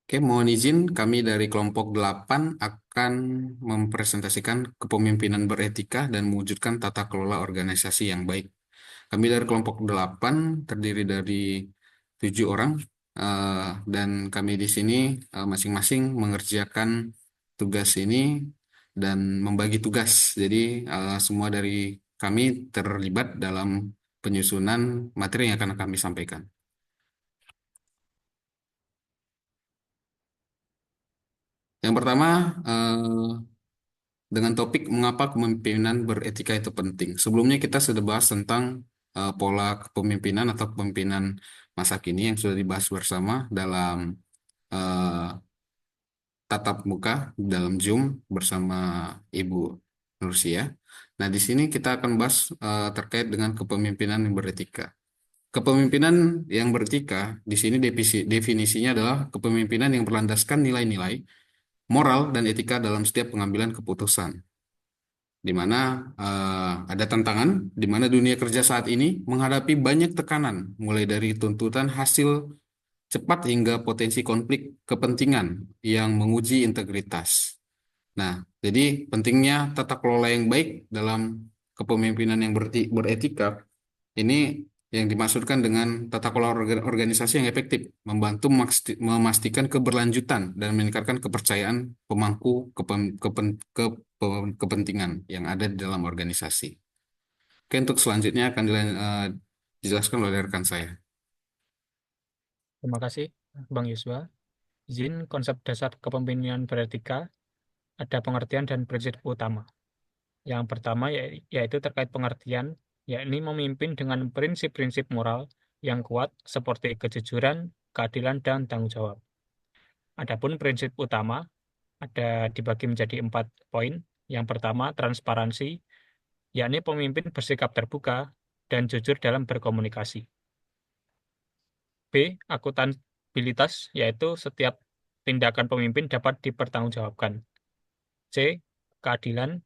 Oke, mohon izin kami dari kelompok 8 akan mempresentasikan kepemimpinan beretika dan mewujudkan tata kelola organisasi yang baik. Kami dari kelompok 8 terdiri dari 7 orang, eh, dan kami di sini masing-masing mengerjakan tugas ini dan membagi tugas. Jadi semua dari kami terlibat dalam penyusunan materi yang akan kami sampaikan. Yang pertama, eh, dengan topik mengapa kepemimpinan beretika itu penting. Sebelumnya kita sudah bahas tentang pola kepemimpinan atau kepemimpinan masa kini yang sudah dibahas bersama dalam eh, tatap muka dalam Zoom bersama Ibu Nursia. Nah, di sini kita akan bahas terkait dengan kepemimpinan yang beretika. Kepemimpinan yang beretika di sini definisinya adalah kepemimpinan yang berlandaskan nilai-nilai moral dan etika dalam setiap pengambilan keputusan, di mana ada tantangan, di mana dunia kerja saat ini menghadapi banyak tekanan, mulai dari tuntutan hasil cepat hingga potensi konflik kepentingan yang menguji integritas. Nah, jadi pentingnya tata kelola yang baik dalam kepemimpinan yang beretika ini yang dimaksudkan dengan tata kelola organisasi yang efektif, membantu memastikan keberlanjutan dan meningkatkan kepercayaan pemangku kepentingan yang ada di dalam organisasi. Oke, untuk selanjutnya akan dijelaskan oleh rekan saya. Terima kasih, Bang Yuswa. Izin konsep dasar kepemimpinan beretika ada pengertian dan prinsip utama. Yang pertama yaitu terkait pengertian, yakni memimpin dengan prinsip-prinsip moral yang kuat seperti kejujuran, keadilan, dan tanggung jawab. Adapun prinsip utama ada dibagi menjadi 4 poin. Yang pertama, transparansi, yakni pemimpin bersikap terbuka dan jujur dalam berkomunikasi. B. Akuntabilitas, yaitu setiap tindakan pemimpin dapat dipertanggungjawabkan. C. Keadilan,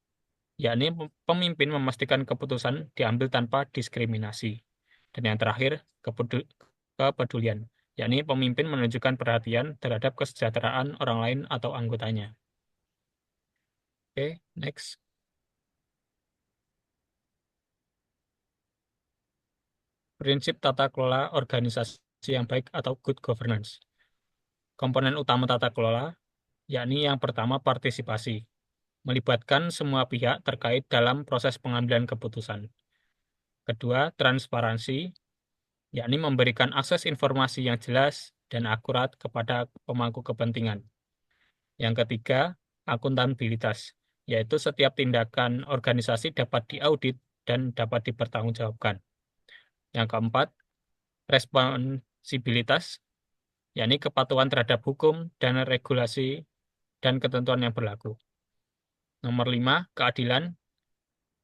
yakni pemimpin memastikan keputusan diambil tanpa diskriminasi. Dan yang terakhir, kepedulian, yakni pemimpin menunjukkan perhatian terhadap kesejahteraan orang lain atau anggotanya. Oke, next. Prinsip tata kelola organisasi yang baik atau good governance. Komponen utama tata kelola, yakni yang pertama partisipasi, melibatkan semua pihak terkait dalam proses pengambilan keputusan. Kedua, transparansi, yakni memberikan akses informasi yang jelas dan akurat kepada pemangku kepentingan. Yang ketiga, akuntabilitas, yaitu setiap tindakan organisasi dapat diaudit dan dapat dipertanggungjawabkan. Yang keempat, responsibilitas, yakni kepatuhan terhadap hukum dan regulasi dan ketentuan yang berlaku. Nomor 5, keadilan,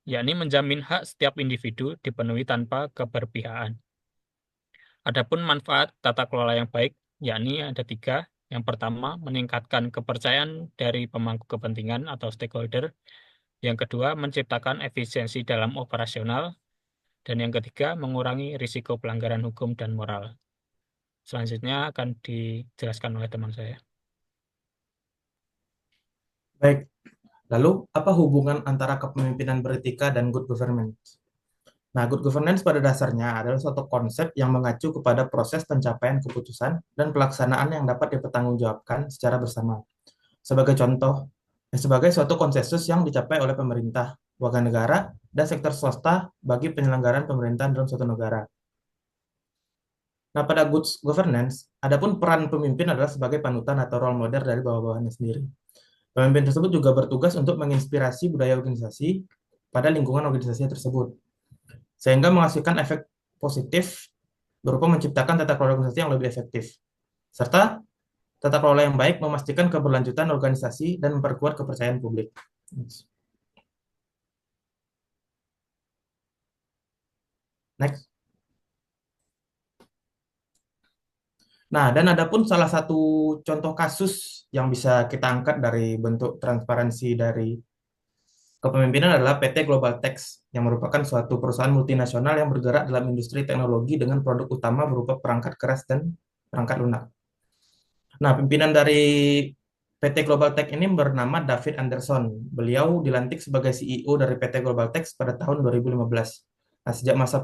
yakni menjamin hak setiap individu dipenuhi tanpa keberpihakan. Adapun manfaat tata kelola yang baik, yakni ada 3. Yang pertama, meningkatkan kepercayaan dari pemangku kepentingan atau stakeholder. Yang kedua, menciptakan efisiensi dalam operasional. Dan yang ketiga, mengurangi risiko pelanggaran hukum dan moral. Selanjutnya akan dijelaskan oleh teman saya. Baik, lalu apa hubungan antara kepemimpinan beretika dan good governance? Nah, good governance pada dasarnya adalah suatu konsep yang mengacu kepada proses pencapaian keputusan dan pelaksanaan yang dapat dipertanggungjawabkan secara bersama. Sebagai contoh, sebagai suatu konsensus yang dicapai oleh pemerintah, warga negara, dan sektor swasta bagi penyelenggaraan pemerintahan dalam suatu negara. Nah, pada good governance, adapun peran pemimpin adalah sebagai panutan atau role model dari bawah-bawahannya sendiri. Pemimpin tersebut juga bertugas untuk menginspirasi budaya organisasi pada lingkungan organisasi tersebut, sehingga menghasilkan efek positif berupa menciptakan tata kelola organisasi yang lebih efektif, serta tata kelola yang baik memastikan keberlanjutan organisasi dan memperkuat kepercayaan publik. Next. Nah, dan adapun salah satu contoh kasus yang bisa kita angkat dari bentuk transparansi dari kepemimpinan adalah PT Global Tech yang merupakan suatu perusahaan multinasional yang bergerak dalam industri teknologi dengan produk utama berupa perangkat keras dan perangkat lunak. Nah, pimpinan dari PT Global Tech ini bernama David Anderson. Beliau dilantik sebagai CEO dari PT Global Tech pada tahun 2015. Nah, sejak masa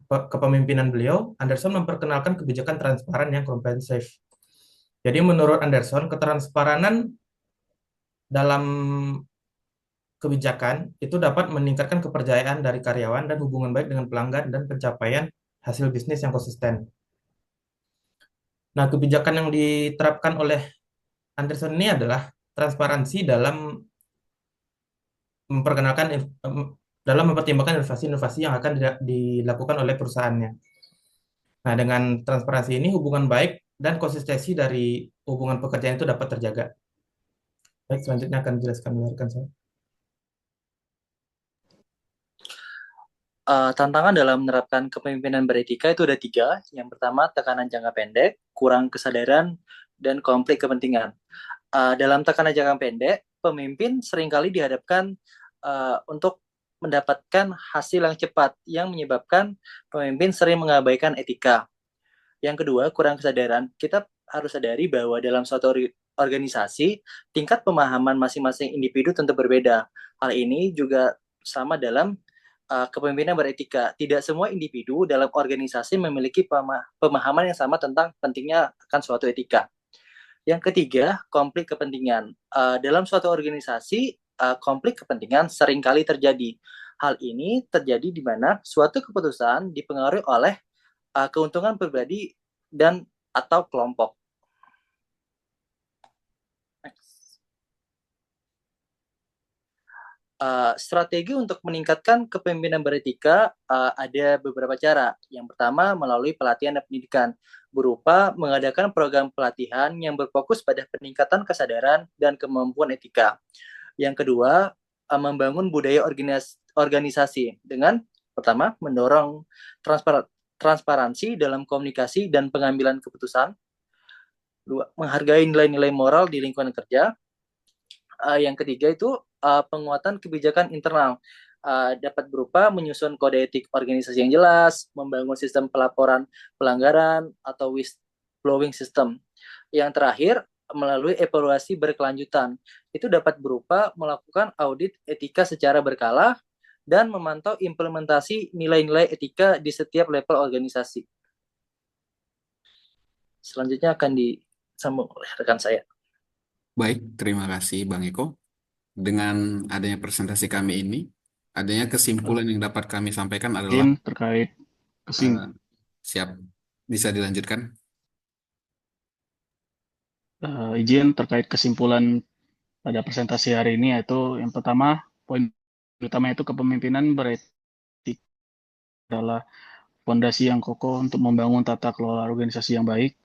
kepemimpinan beliau, Anderson memperkenalkan kebijakan transparan yang komprehensif. Jadi menurut Anderson, ketransparanan dalam kebijakan itu dapat meningkatkan kepercayaan dari karyawan dan hubungan baik dengan pelanggan dan pencapaian hasil bisnis yang konsisten. Nah, kebijakan yang diterapkan oleh Anderson ini adalah transparansi dalam memperkenalkan dalam mempertimbangkan inovasi-inovasi yang akan dilakukan oleh perusahaannya. Nah, dengan transparansi ini hubungan baik dan konsistensi dari hubungan pekerjaan itu dapat terjaga. Baik, selanjutnya akan dijelaskan oleh rekan saya. Tantangan dalam menerapkan kepemimpinan beretika itu ada 3. Yang pertama, tekanan jangka pendek, kurang kesadaran, dan konflik kepentingan. Dalam tekanan jangka pendek, pemimpin seringkali dihadapkan untuk mendapatkan hasil yang cepat, yang menyebabkan pemimpin sering mengabaikan etika. Yang kedua, kurang kesadaran. Kita harus sadari bahwa dalam suatu organisasi, tingkat pemahaman masing-masing individu tentu berbeda. Hal ini juga sama dalam kepemimpinan beretika. Tidak semua individu dalam organisasi memiliki pemahaman yang sama tentang pentingnya akan suatu etika. Yang ketiga, konflik kepentingan. Dalam suatu organisasi, konflik kepentingan seringkali terjadi. Hal ini terjadi di mana suatu keputusan dipengaruhi oleh keuntungan pribadi dan atau kelompok. Strategi untuk meningkatkan kepemimpinan beretika ada beberapa cara. Yang pertama, melalui pelatihan dan pendidikan, berupa mengadakan program pelatihan yang berfokus pada peningkatan kesadaran dan kemampuan etika. Yang kedua, membangun budaya organisasi dengan pertama, mendorong transparansi dalam komunikasi dan pengambilan keputusan. Dua, menghargai nilai-nilai moral di lingkungan kerja. Yang ketiga itu penguatan kebijakan internal, dapat berupa menyusun kode etik organisasi yang jelas, membangun sistem pelaporan pelanggaran atau whistleblowing system. Yang terakhir, melalui evaluasi berkelanjutan, itu dapat berupa melakukan audit etika secara berkala dan memantau implementasi nilai-nilai etika di setiap level organisasi. Selanjutnya akan disambung oleh rekan saya. Baik, terima kasih Bang Eko. Dengan adanya presentasi kami ini, adanya kesimpulan yang dapat kami sampaikan adalah Izin terkait siap, bisa dilanjutkan. izin terkait kesimpulan pada presentasi hari ini, yaitu yang pertama, poin utama itu kepemimpinan beretika adalah fondasi yang kokoh untuk membangun tata kelola organisasi yang baik.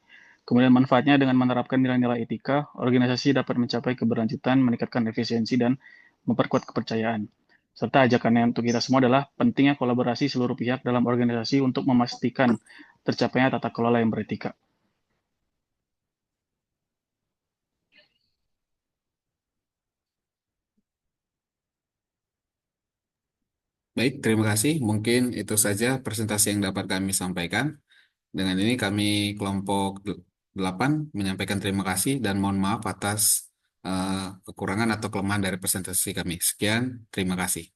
Kemudian manfaatnya dengan menerapkan nilai-nilai etika, organisasi dapat mencapai keberlanjutan, meningkatkan efisiensi, dan memperkuat kepercayaan. Serta ajakannya untuk kita semua adalah pentingnya kolaborasi seluruh pihak dalam organisasi untuk memastikan tercapainya tata kelola yang beretika. Baik, terima kasih. Mungkin itu saja presentasi yang dapat kami sampaikan. Dengan ini kami kelompok 8 menyampaikan terima kasih dan mohon maaf atas kekurangan atau kelemahan dari presentasi kami. Sekian, terima kasih.